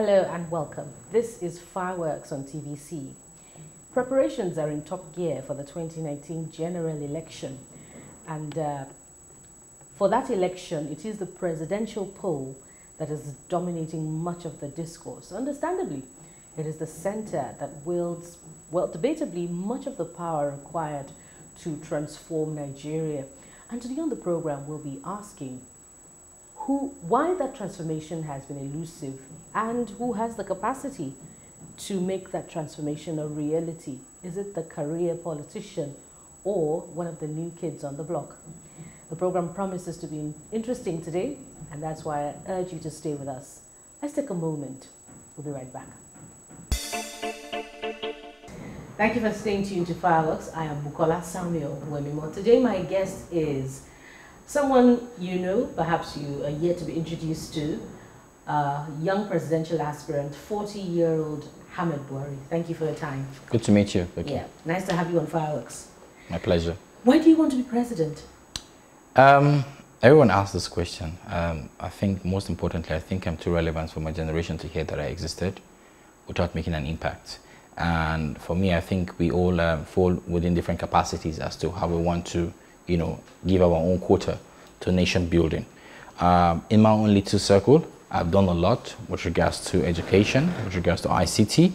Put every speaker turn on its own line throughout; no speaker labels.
Hello and welcome. This is Fireworks on TVC. Preparations are in top gear for the 2019 general election. And for that election, it is the presidential poll that is dominating much of the discourse. Understandably, it is the center that wields, well, debatably, much of the power required to transform Nigeria. And today on the program, we'll be asking why that transformation has been elusive and who has the capacity to make that transformation a reality. Is it the career politician or one of the new kids on the block? The program promises to be interesting today, and that's why I urge you to stay with us. Let's take a moment. We'll be right back. Thank you for staying tuned to Fireworks. I am Bukola Samuel Wemimo. Today my guest is someone you know, perhaps you are yet to be introduced to, young presidential aspirant, 40-year-old Ahmed Buhari. Thank you for your time.
Good to meet you. Okay.
Yeah, nice to have you on Fireworks.
My pleasure.
Why do you want to be president?
Everyone asks this question. I think most importantly, I think I'm too relevant for my generation to hear that I existed without making an impact. And for me, I think we all fall within different capacities as to how we want to, give our own quota to nation building. In my own little circle, I've done a lot with regards to education, with regards to ICT,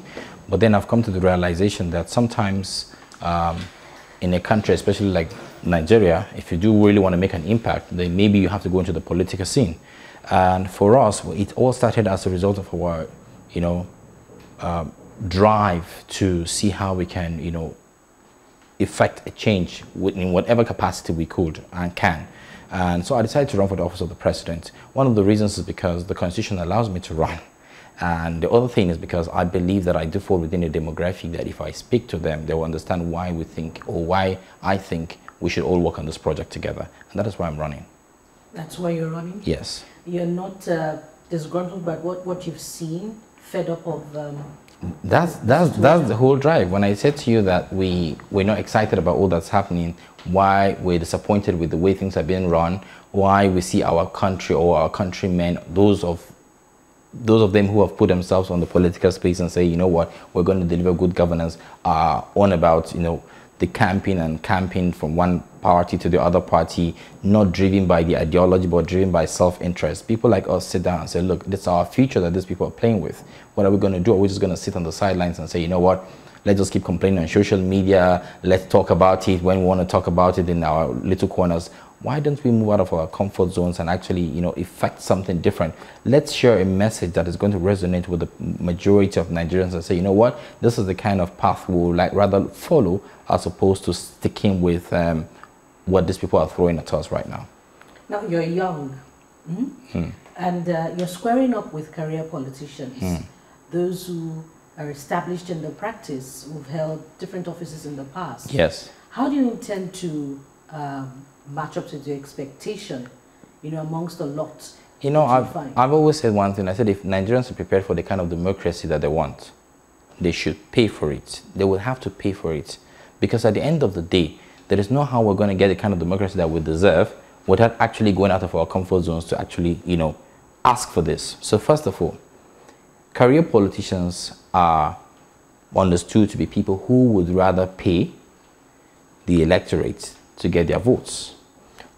but then I've come to the realization that sometimes in a country, especially like Nigeria, if you do really want to make an impact, then maybe you have to go into the political scene. And for us, it all started as a result of our, drive to see how we can, effect a change in whatever capacity we could and can. And so I decided to run for the office of the president. One of the reasons is because the constitution allows me to run. And the other thing is because I believe that I do fall within a demographic that if I speak to them, they will understand why we think, or why I think we should all work on this project together. And that is why I'm running. That's why you're running? Yes. You're not disgruntled about what you've seen, fed up of... That's the whole drive. When I said to you that we're not excited about all that's happening, why we're disappointed with the way things are being run, why we see our country or our countrymen, those of them who have put themselves on the political space and say, you know what, we're going to deliver good governance, are on about, the camping from one party to the other party, not driven by the ideology, but driven by self-interest. People like us sit down and say, look, this is our future that these people are playing with. What are we going to do? Are we just going to sit on the sidelines and say, you know what, let's just keep complaining on social media, let's talk about it when we want to talk about it in our little corners? Why don't we move out of our comfort zones and actually, effect something different? Let's share a message that is going to resonate with the majority of Nigerians and say, you know what, this is the kind of path we'll rather follow as opposed to sticking with what these people are throwing at us right now. Now, you're young, and you're squaring up with career politicians, those who are established in the practice, who've held different offices in the past. Yes. How do you intend to match up to the expectation, amongst a lot? I've always said one thing. I said if Nigerians are prepared for the kind of democracy that they want, they should pay for it. They will have to pay for it. Because at the end of the day, there is no how we're going to get the kind of democracy that we deserve without actually going out of our comfort zones to actually, ask for this. So first of all, career politicians are understood to be people who would rather pay the electorate to get their votes,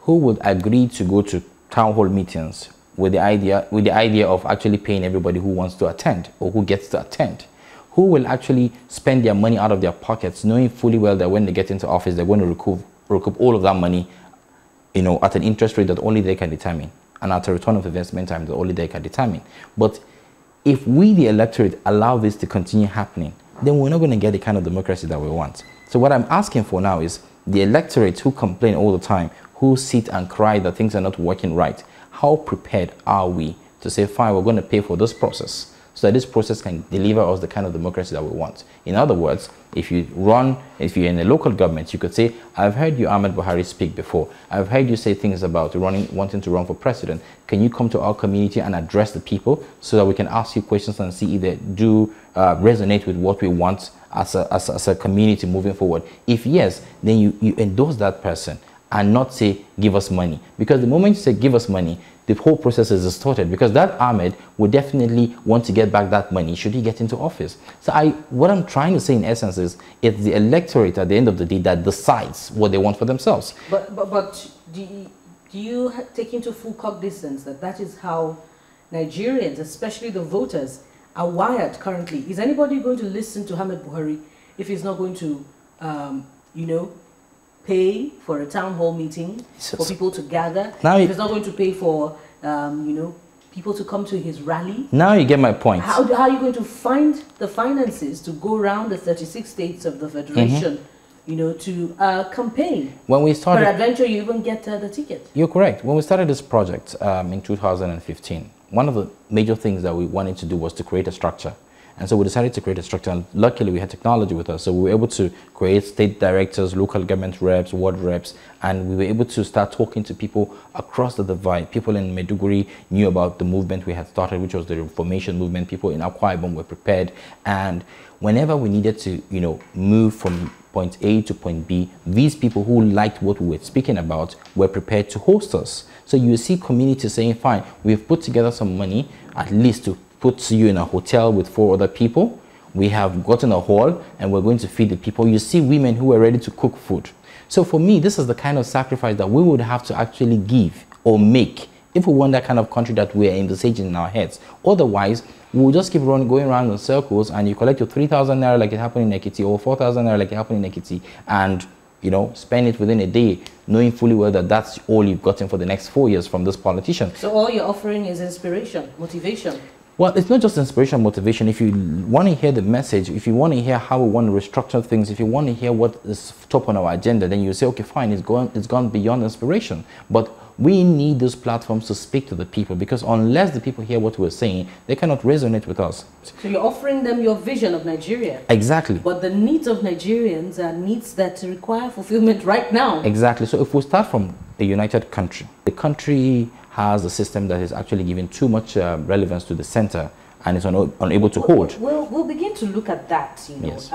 who would agree to go to town hall meetings with the idea of actually paying everybody who wants to attend or who gets to attend, who will actually spend their money out of their pockets, knowing fully well that when they get into office, they're going to recoup all of that money, at an interest rate that only they can determine, and at a return of investment time that only they can determine. But if we, the electorate, allow this to continue happening, then we're not going to get the kind of democracy that we want. So what I'm asking for now is the electorate who complain all the time, who sit and cry that things are not working right, how prepared are we to say, fine, we're going to pay for this process so that this process can deliver us the kind of democracy that we want? In other words, if you're in a local government, you could say, I've heard you, Ahmed Buhari, speak before. I've heard you say things about wanting to run for president. Can you come to our community and address the people so that we can ask you questions and see if they do resonate with what we want as a community moving forward? If yes, then you endorse that person and not say, give us money. Because the moment you say, give us money, the whole process is distorted, because that Ahmed would definitely want to get back that money should he get into office. So what I'm trying to say in essence is, it's the electorate at the end of the day that decides what they want for themselves.
But do you take into full cognizance that that is how Nigerians, especially the voters, are wired currently? Is anybody going to listen to Ahmed Buhari if he's not going to, you know, pay for a town hall meeting for people to gather? Now if he's not going to pay for, you know, people to come to his rally?
Now you get my point.
How are you going to find the finances to go around the 36 states of the Federation, you know, to campaign?
When we started,
for adventure, you even get the ticket.
You're correct. When we started this project in 2015, one of the major things that we wanted to do was to create a structure. And so we decided to create a structure, and luckily we had technology with us. So we were able to create state directors, local government reps, ward reps, and we were able to start talking to people across the divide. People in Maiduguri knew about the movement we had started, which was the Reformation movement. People in Akwa Ibom were prepared. And whenever we needed to, you know, move from point A to point B, these people who liked what we were speaking about were prepared to host us. So you see communities saying, fine, we've put together some money, at least to put you in a hotel with 4 other people. We have gotten a hall and we're going to feed the people. You see women who are ready to cook food. So for me, this is the kind of sacrifice that we would have to actually give or make if we want that kind of country that we're envisaging in our heads. Otherwise, we'll just keep going around in circles, and you collect your 3,000 naira like it happened in Ekiti, or 4,000 naira like it happened in Ekiti, and, you know, spend it within a day, knowing fully well that that's all you've gotten for the next 4 years from this politician.
So all you're offering is inspiration, motivation.
Well, it's not just inspiration, motivation. If you want to hear the message, if you want to hear how we want to restructure things, if you want to hear what is top on our agenda, then you say, okay, fine, it's gone beyond inspiration. But we need those platforms to speak to the people, because unless the people hear what we're saying, they cannot resonate with us.
So you're offering them your vision of Nigeria.
Exactly.
But the needs of Nigerians are needs that require fulfillment right now.
Exactly. So if we start from a united country, the country has a system that is actually giving too much relevance to the center and is unable to hold.
We'll begin to look at that, you know,
yes,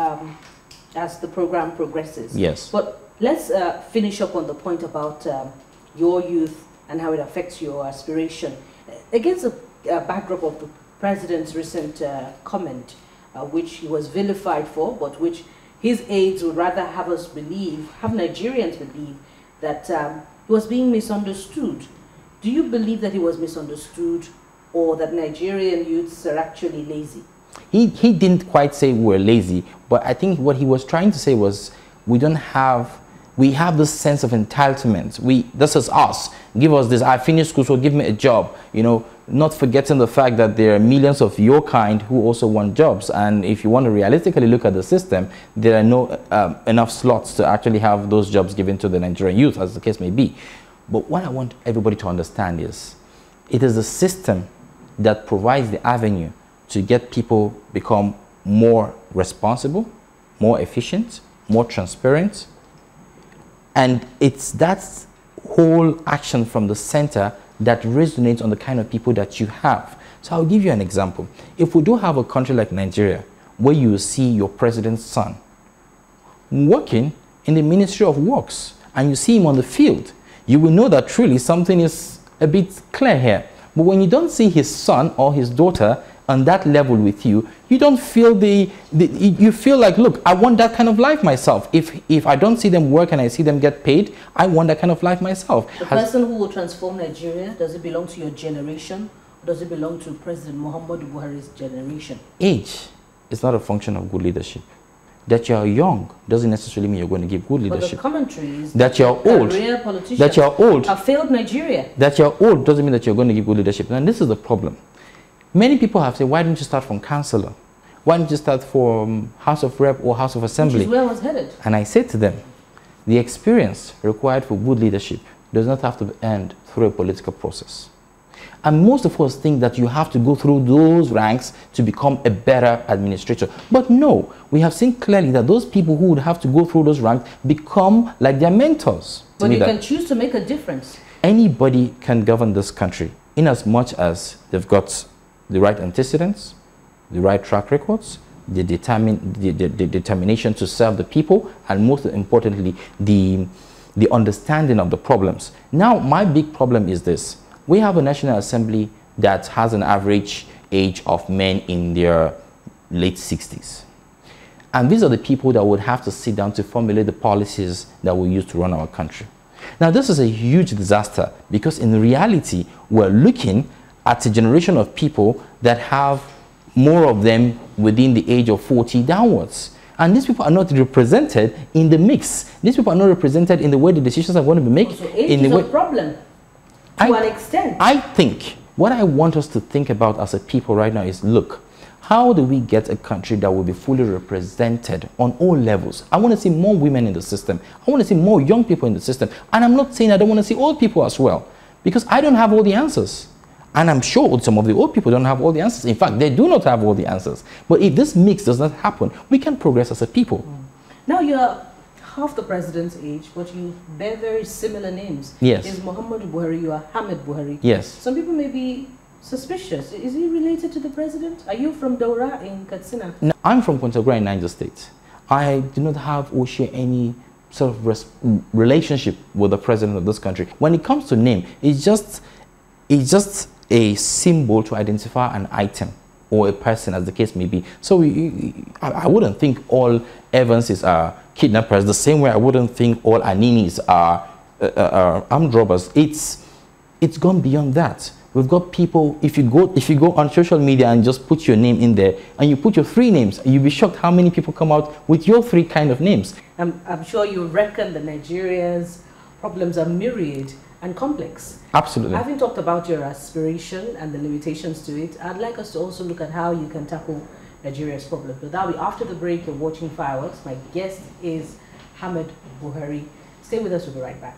as the program progresses.
Yes.
But let's finish up on the point about your youth and how it affects your aspiration. Against the backdrop of the president's recent comment, which he was vilified for, but which his aides would rather have us believe, have Nigerians believe, that he was being misunderstood. Do you believe that he was misunderstood, or that Nigerian youths are actually lazy?
He didn't quite say we're lazy, but I think what he was trying to say was we have this sense of entitlement. This is us. Give us this. I finished school, so give me a job. You know, not forgetting the fact that there are millions of your kind who also want jobs. And if you want to realistically look at the system, there are no enough slots to actually have those jobs given to the Nigerian youth, as the case may be. But what I want everybody to understand is, it is the system that provides the avenue to get people become more responsible, more efficient, more transparent. And it's that whole action from the center that resonates on the kind of people that you have. So I'll give you an example. If we do have a country like Nigeria, where you see your president's son working in the Ministry of Works, and you see him on the field, you will know that truly something is a bit clear here. But when you don't see his son or his daughter on that level with you, you don't feel you feel like, look, I want that kind of life myself. If I don't see them work and I see them get paid, I want that kind of life myself.
The person who will transform Nigeria, does it belong to your generation, or does it belong to President Muhammad Buhari's generation?
Age is not a function of good leadership. That you're young doesn't necessarily mean you're going to give good leadership.
But the commentary is
that you're old. That you're old.
Have failed Nigeria.
That you're old doesn't mean that you're going to give good leadership. And this is the problem. Many people have said, why don't you start from councillor? Why don't you start from House of Rep or House of Assembly?
Which is where I was headed.
And I said to them, the experience required for good leadership does not have to end through a political process. And most of us think that you have to go through those ranks to become a better administrator. But no, we have seen clearly that those people who would have to go through those ranks become like their mentors.
But you can choose to make a difference.
Anybody can govern this country in as much as they've got the right antecedents, the right track records, the determination to serve the people, and most importantly, the the understanding of the problems. Now, my big problem is this. We have a National Assembly that has an average age of men in their late 60s. And these are the people that would have to sit down to formulate the policies that we use to run our country. Now, this is a huge disaster because in reality, we're looking at a generation of people that have more of them within the age of 40 downwards. And these people are not represented in the mix. These people are not represented in the way the decisions are going to be made.
So age is a problem to an extent.
I think what I want us to think about as a people right now is, look, how do we get a country that will be fully represented on all levels? I want to see more women in the system. I want to see more young people in the system. And I'm not saying I don't want to see old people as well, because I don't have all the answers. And I'm sure some of the old people don't have all the answers. In fact, they do not have all the answers. But if this mix does not happen, we can progress as a people.
Now you're half the president's age, but you bear very similar names.
Yes.
Is Muhammad Buhari, you are Ahmed Buhari.
Yes.
Some people may be suspicious. Is he related to the president? Are you from Daura in Katsina?
No, I'm from Kwantagora in Niger State. I do not have or share any sort of relationship with the president of this country. When it comes to name, it's just a symbol to identify an item or a person, as the case may be. So I wouldn't think all Evanses are kidnappers the same way I wouldn't think all Aninis are armed robbers. It's gone beyond that. We've got people, if you go on social media and just put your name in there and you put your 3 names, you'll be shocked how many people come out with your 3 kind of names.
I'm sure you reckon that Nigeria's problems are myriad and complex.
Absolutely.
Having talked about your aspiration and the limitations to it, I'd like us to also look at how you can tackle Nigeria's problems. But that'll be after the break. You're watching Fireworks. My guest is Ahmed Buhari. Stay with us, we'll be right back.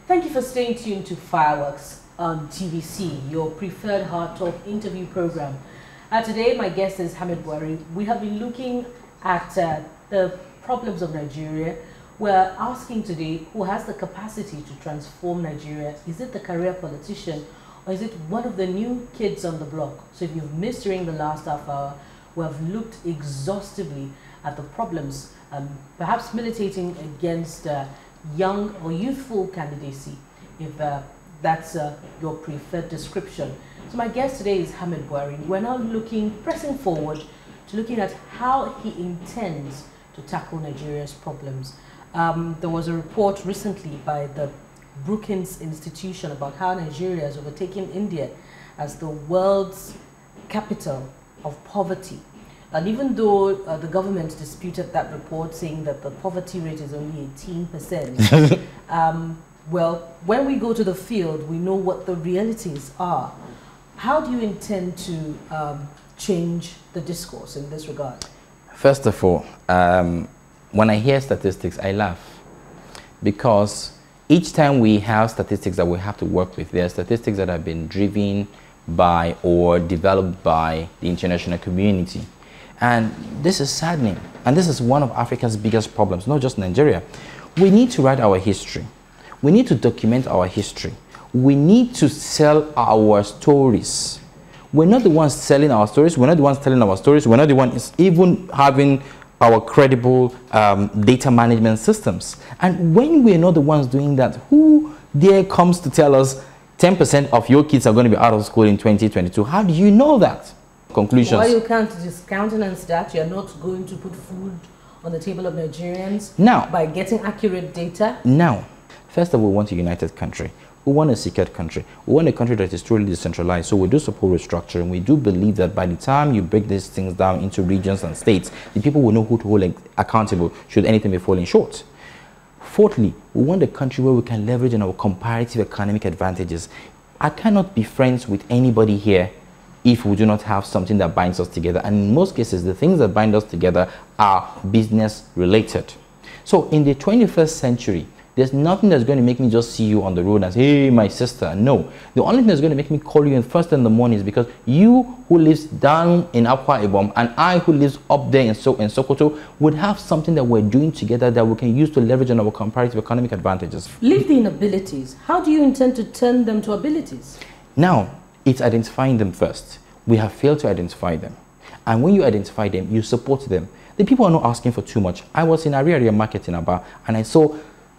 Thank you for staying tuned to Fireworks on TVC, your preferred hard talk interview program. Today, my guest is Ahmed Buhari. We have been looking at the problems of Nigeria. We're asking today who has the capacity to transform Nigeria. Is it the career politician, or is it one of the new kids on the block? So if you've missed during the last half hour, we have looked exhaustively at the problems, perhaps militating against young or youthful candidacy, if that's your preferred description. So my guest today is Ahmed Buhari. We're now pressing forward to looking at how he intends to tackle Nigeria's problems. There was a report recently by the Brookings Institution about how Nigeria has overtaken India as the world's capital of poverty. And even though the government disputed that report, saying that the poverty rate is only 18%, well, when we go to the field, we know what the realities are. How do you intend to change the discourse in this regard?
First of all, when I hear statistics, I laugh, because each time we have statistics that we have to work with, there are statistics that have been driven by or developed by the international community. And this is saddening. And this is one of Africa's biggest problems, not just Nigeria. We need to write our history. We need to document our history. We need to sell our stories. We're not the ones selling our stories. We're not the ones telling our stories. We're not the ones even having our credible data management systems. And when we're not the ones doing that, who there comes to tell us 10% of your kids are going to be out of school in 2022? How do you know that? Conclusions.
Why you can't discountenance that? You're not going to put food on the table of Nigerians
now
by getting accurate data?
Now, first of all, we want a united country. We want a secured country. We want a country that is truly decentralized. So we do support restructuring. We do believe that by the time you break these things down into regions and states, the people will know who to hold accountable should anything be falling short. Fourthly, we want a country where we can leverage on our comparative economic advantages. I cannot be friends with anybody here if we do not have something that binds us together. And in most cases, the things that bind us together are business related. So in the 21st century, there's nothing that's going to make me just see you on the road and say, hey, my sister. No. The only thing that's going to make me call you first in the morning is because you who lives down in Akwa Ibom and I who lives up there in Sokoto would have something that we're doing together that we can use to leverage on our comparative economic advantages.
Leave the inabilities. How do you intend to turn them to abilities?
Now, it's identifying them first. We have failed to identify them. And when you identify them, you support them. The people are not asking for too much. I was in Area Market in Aba, and I saw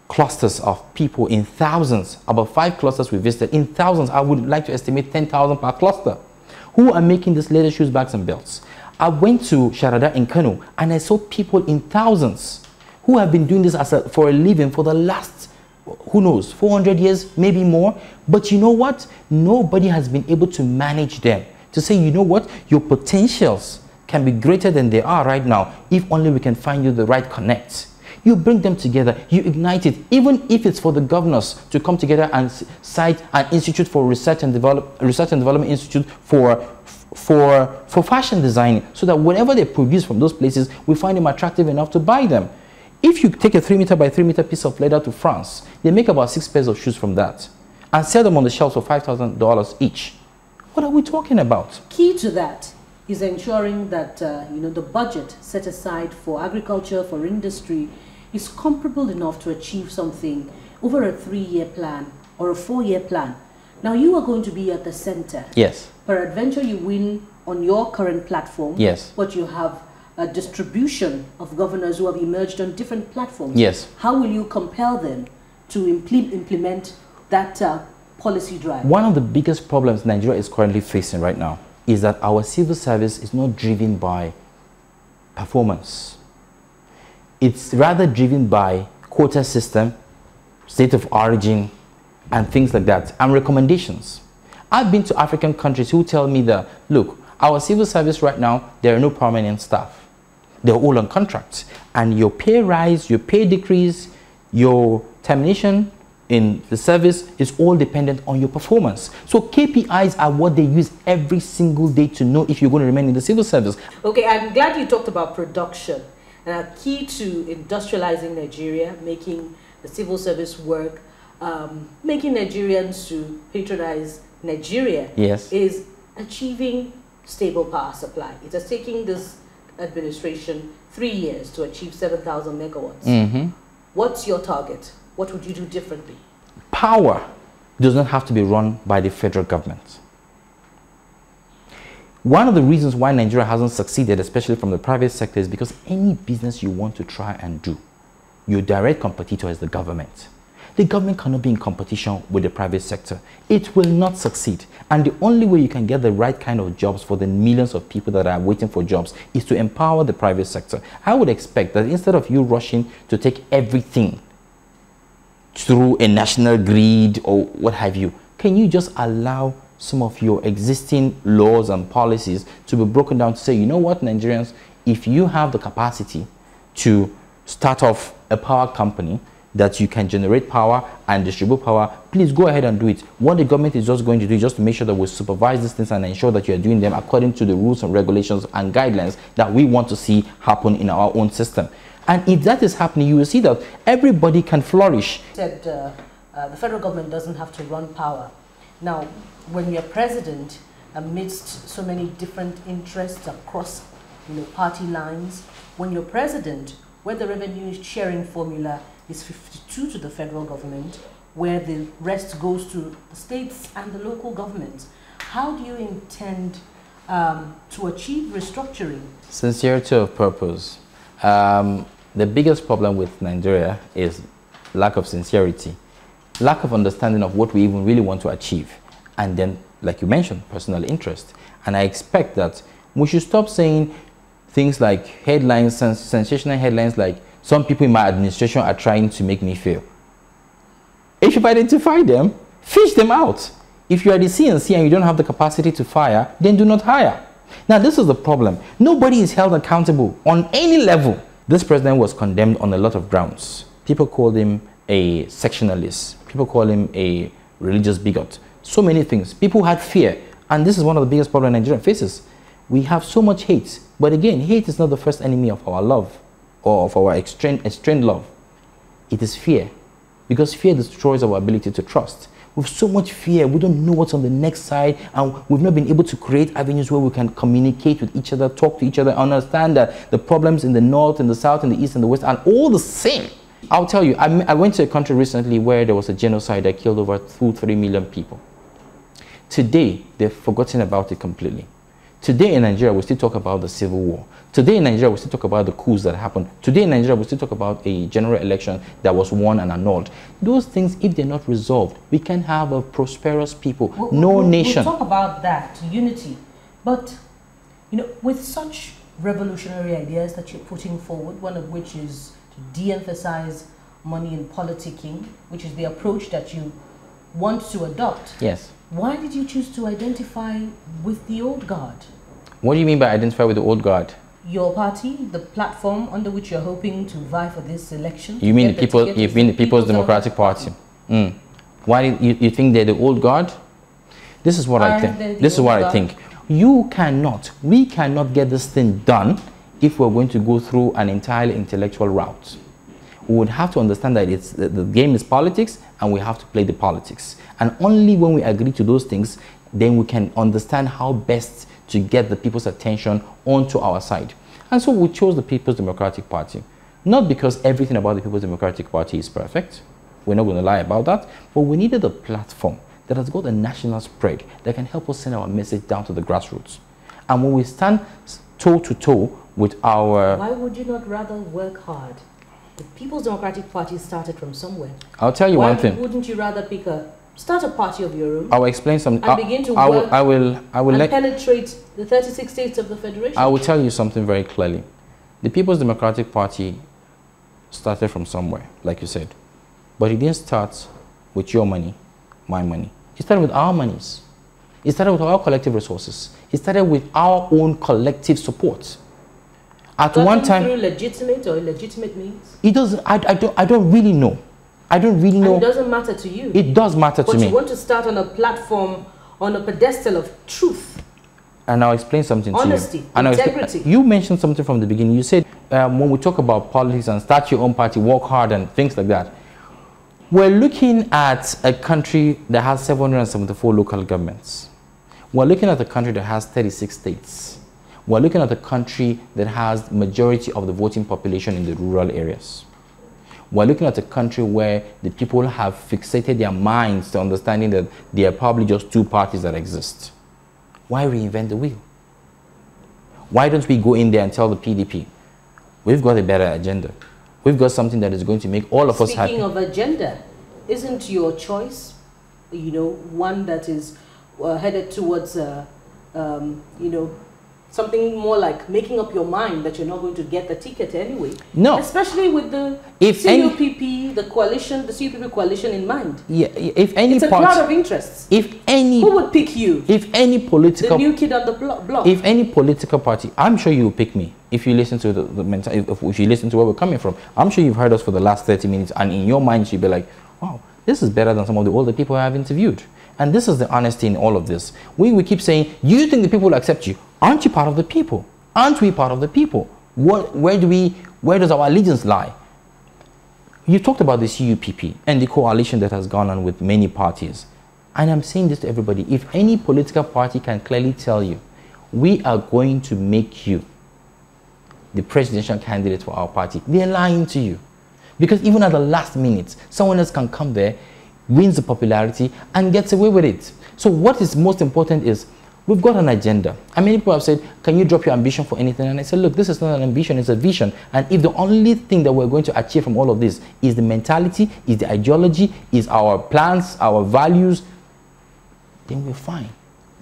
clusters of people in thousands, about 5 clusters we visited, in thousands. I would like to estimate 10,000 per cluster, who are making these leather shoes, bags, and belts. I went to Sharada in Kano, and I saw people in thousands who have been doing this for a living for the last, who knows, 400 years, maybe more. But you know what? Nobody has been able to manage them, to say, you know what, your potentials can be greater than they are right now, if only we can find you the right connect. You bring them together, you ignite it, even if it's for the governors to come together and cite an institute for research and development institute for fashion design, so that whatever they produce from those places, we find them attractive enough to buy them. If you take a 3 meter by 3 meter piece of leather to France, they make about 6 pairs of shoes from that and sell them on the shelves for $5,000 each. What are we talking about?
Key to that is ensuring that the budget set aside for agriculture, for industry, is comparable enough to achieve something over a 3-year plan or a 4-year plan. Now you are going to be at the center.
Yes.
Peradventure you win on your current platform.
Yes.
But you have a distribution of governors who have emerged on different platforms.
Yes.
How will you compel them to implement that policy drive?
One of the biggest problems Nigeria is currently facing right now is that our civil service is not driven by performance. It's rather driven by quota system, state of origin, and things like that, and recommendations. I've been to African countries who tell me that, look, our civil service right now, there are no permanent staff. They're all on contracts. And your pay rise, your pay decrease, your termination in the service is all dependent on your performance. So KPIs are what they use every single day to know if you're going to remain in the civil service.
Okay, I'm glad you talked about production. Key to industrializing Nigeria, making the civil service work, making Nigerians to patronize Nigeria,
yes,
is achieving stable power supply. It has taken this administration 3 years to achieve 7,000 megawatts.
Mm-hmm.
What's your target? What would you do differently?
Power does not have to be run by the federal government. One of the reasons why Nigeria hasn't succeeded, especially from the private sector, is because any business you want to try and do, your direct competitor is the government. The government cannot be in competition with the private sector. It will not succeed. And the only way you can get the right kind of jobs for the millions of people that are waiting for jobs is to empower the private sector. I would expect that instead of you rushing to take everything through a national grid or what have you, can you just allow some of your existing laws and policies to be broken down to say, you know what, Nigerians, if you have the capacity to start off a power company that you can generate power and distribute power, please go ahead and do it. What the government is just going to do is just to make sure that we supervise these things and ensure that you are doing them according to the rules and regulations and guidelines that we want to see happen in our own system. And if that is happening, you will see that everybody can flourish.
You said the federal government doesn't have to run power. Now, when you're president, amidst so many different interests across party lines, when you're president, where the revenue sharing formula is 52 to the federal government, where the rest goes to the states and the local governments, how do you intend to achieve restructuring?
Sincerity of purpose. The biggest problem with Nigeria is lack of sincerity, lack of understanding of what we even really want to achieve, and then, like you mentioned, personal interest. And I expect that we should stop saying things like headlines, sensational headlines like, some people in my administration are trying to make me fail. If you've identified them, fish them out. If you are the CNC and you don't have the capacity to fire, then do not hire. Now, this is the problem. Nobody is held accountable on any level. This president was condemned on a lot of grounds. People called him a sectionalist. People call him a religious bigot. So many things. People had fear. And this is one of the biggest problems Nigeria faces. We have so much hate. But again, hate is not the first enemy of our love or of our extreme love. It is fear. Because fear destroys our ability to trust. With so much fear, we don't know what's on the next side, and we've not been able to create avenues where we can communicate with each other, talk to each other, understand that the problems in the north, in the south, in the east, and the west are all the same. I'll tell you, I went to a country recently where there was a genocide that killed over 2-3 million people. Today, they've forgotten about it completely. Today in Nigeria, we still talk about the civil war. Today in Nigeria, we still talk about the coups that happened. Today in Nigeria, we still talk about a general election that was won and annulled. Those things, if they're not resolved, we can have a prosperous people, nation.
We'll talk about that, unity. But, you know, with such revolutionary ideas that you're putting forward, one of which is to de-emphasize money in politicking, which is the approach that you want to adopt.
Yes.
Why did you choose to identify with the old guard?
What do you mean by identify with the old guard?
Your party, the platform under which you're hoping to vie for this election.
You mean the people? You mean the People's Democratic Party? Why do you think they're the old guard? This is what I think. This is what I think. We cannot get this thing done if we're going to go through an entirely intellectual route. We would have to understand that the game is politics, and we have to play the politics. And only when we agree to those things, then we can understand how best to get the people's attention onto our side. And so we chose the People's Democratic Party. Not because everything about the People's Democratic Party is perfect. We're not going to lie about that. But we needed a platform that has got a national spread that can help us send our message down to the grassroots. And when we stand toe to toe with our...
Why would you not rather work hard? The People's Democratic Party started from somewhere.
I'll tell you one thing.
Why wouldn't you rather start a party of your own?
I will explain something.
And begin to work
and
penetrate the 36 states of the Federation?
I will tell you something very clearly. The People's Democratic Party started from somewhere, like you said. But it didn't start with your money, my money. It started with our monies. It started with our collective resources. It started with our own collective support. At one time,
through legitimate or illegitimate means?
It doesn't. I don't really know. I don't really know.
And it doesn't matter to you.
It does matter to me.
But you want to start on a platform, on a pedestal of truth.
And I'll explain something to you.
Honesty, integrity.
You mentioned something from the beginning. You said when we talk about politics and start your own party, work hard and things like that. We're looking at a country that has 774 local governments. We're looking at a country that has 36 states. We're looking at a country that has majority of the voting population in the rural areas. We're looking at a country where the people have fixated their minds to understanding that there are probably just two parties that exist. Why reinvent the wheel? Why don't we go in there and tell the PDP, we've got a better agenda. We've got something that is going to make all of us happy.
Speaking of agenda, isn't your choice, you know, one that is headed towards, you know, something more like making up your mind that you're not going to get the ticket anyway?
No.
Especially with the CUPP, the CUPP coalition in mind.
Yeah, if any
it's a cloud of interests. Who would pick you?
If any political...
The new kid on the block.
If any political party, I'm sure you will pick me. If you listen to if you listen to where we're coming from, I'm sure you've heard us for the last 30 minutes, and in your mind you'll be like, wow, this is better than some of the older people I have interviewed. And this is the honesty in all of this. We keep saying, you think the people will accept you? Aren't you part of the people? Aren't we part of the people? Where does our allegiance lie? You talked about the CUPP and the coalition that has gone on with many parties. And I'm saying this to everybody. If any political party can clearly tell you, we are going to make you the presidential candidate for our party, they're lying to you. Because even at the last minute, someone else can come there, wins the popularity, and gets away with it. So what is most important is, we've got an agenda. And many people have said, can you drop your ambition for anything? And I said, look, this is not an ambition, it's a vision. And if the only thing that we're going to achieve from all of this is the mentality, is the ideology, is our plans, our values, then we're fine.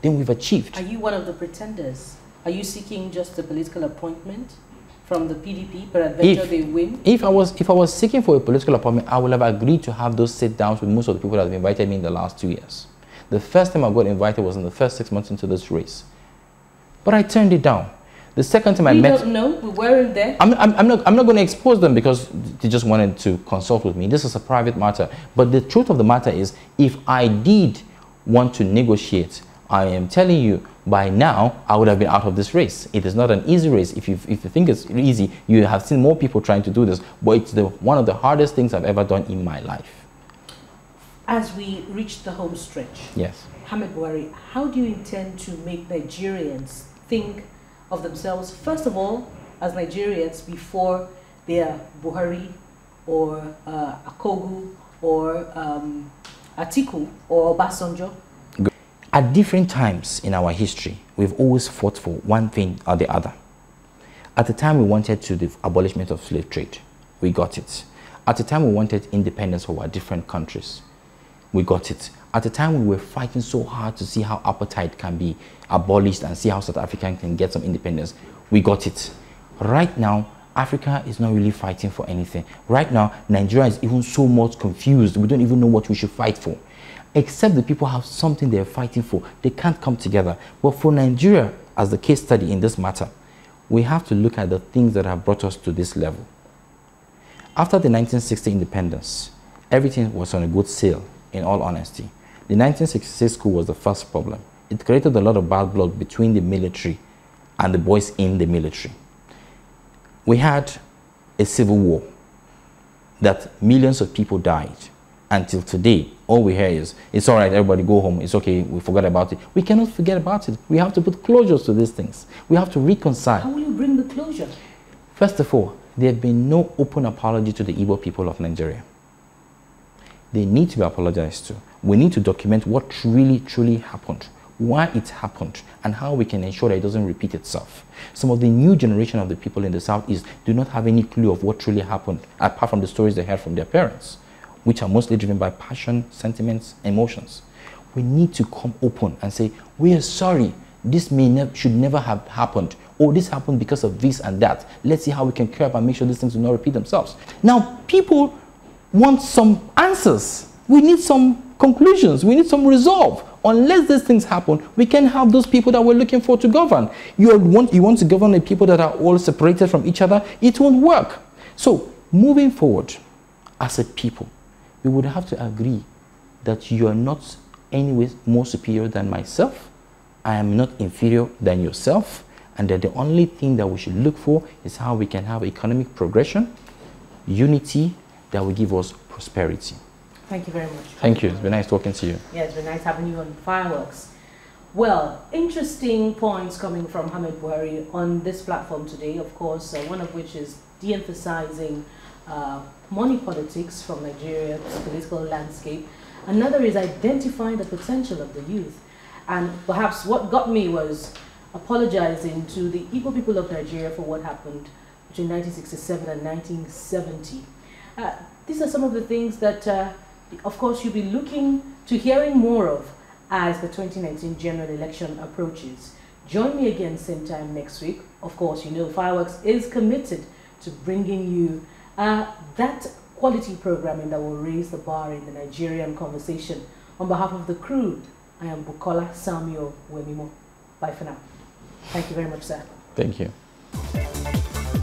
Then we've achieved.
Are you one of the pretenders? Are you seeking just a political appointment from the PDP, peradventure they win?
If I was seeking for a political appointment, I would have agreed to have those sit-downs with most of the people that have invited me in the last 2 years. The first time I got invited was in the first 6 months into this race. But I turned it down. The second time I met...
You don't know? We weren't there?
I'm not going to expose them because they just wanted to consult with me. This is a private matter. But the truth of the matter is, if I did want to negotiate, I am telling you, by now, I would have been out of this race. It is not an easy race. If you think it's easy, you have seen more people trying to do this. But it's one of the hardest things I've ever done in my life.
As we reach the home stretch,
yes,
Ahmed Buhari, how do you intend to make Nigerians think of themselves, first of all, as Nigerians before they are Buhari or Akogu or Atiku or Obasanjo?
At different times in our history, we've always fought for one thing or the other. At the time we wanted to the abolishment of slave trade, we got it. At the time we wanted independence for our different countries, we got it. At the time we were fighting so hard to see how apartheid can be abolished and see how South Africa can get some independence, we got it. Right now, Africa is not really fighting for anything. Right now, Nigeria is even so much confused. We don't even know what we should fight for. Except the people have something they're fighting for. They can't come together. But for Nigeria, as the case study in this matter, we have to look at the things that have brought us to this level. After the 1960 independence, everything was on a good sail, in all honesty. The 1966 coup was the first problem. It created a lot of bad blood between the military and the boys in the military. We had a civil war that millions of people died. Until today, all we hear is, it's all right, everybody go home, it's okay, we forgot about it. We cannot forget about it. We have to put closures to these things. We have to reconcile.
How will you bring the closure?
First of all, there have been no open apology to the Igbo people of Nigeria. They need to be apologized to. We need to document what truly happened, why it happened, and how we can ensure that it doesn't repeat itself. Some of the new generation of the people in the Southeast do not have any clue of what truly happened, apart from the stories they heard from their parents, which are mostly driven by passion, sentiments, emotions. We need to come open and say, we are sorry, this should never have happened, or this happened because of this and that. Let's see how we can curb and make sure these things do not repeat themselves. Now, people want some answers. We need some conclusions. We need some resolve. Unless these things happen, we can have those people that we're looking for to govern. You want to govern the people that are all separated from each other, it won't work. So, moving forward, as a people, we would have to agree that you are not anyway more superior than myself. I am not inferior than yourself. And that the only thing that we should look for is how we can have economic progression, unity that will give us prosperity.
Thank you very much.
Thank you. It's been nice talking to you.
Yeah, it's been nice having you on Fireworks. Well, interesting points coming from Ahmed Buhari on this platform today, of course, one of which is de-emphasizing money politics from Nigeria's political landscape. Another is identifying the potential of the youth. And perhaps what got me was apologizing to the Igbo people of Nigeria for what happened between 1967 and 1970. These are some of the things that, of course, you'll be looking to hearing more of as the 2019 general election approaches. Join me again same time next week. Of course, you know Fireworks is committed to bringing you that quality programming that will raise the bar in the Nigerian conversation. On behalf of the crew, I am Bukola Samuel Wemimo. Bye for now. Thank you very much, sir.
Thank you.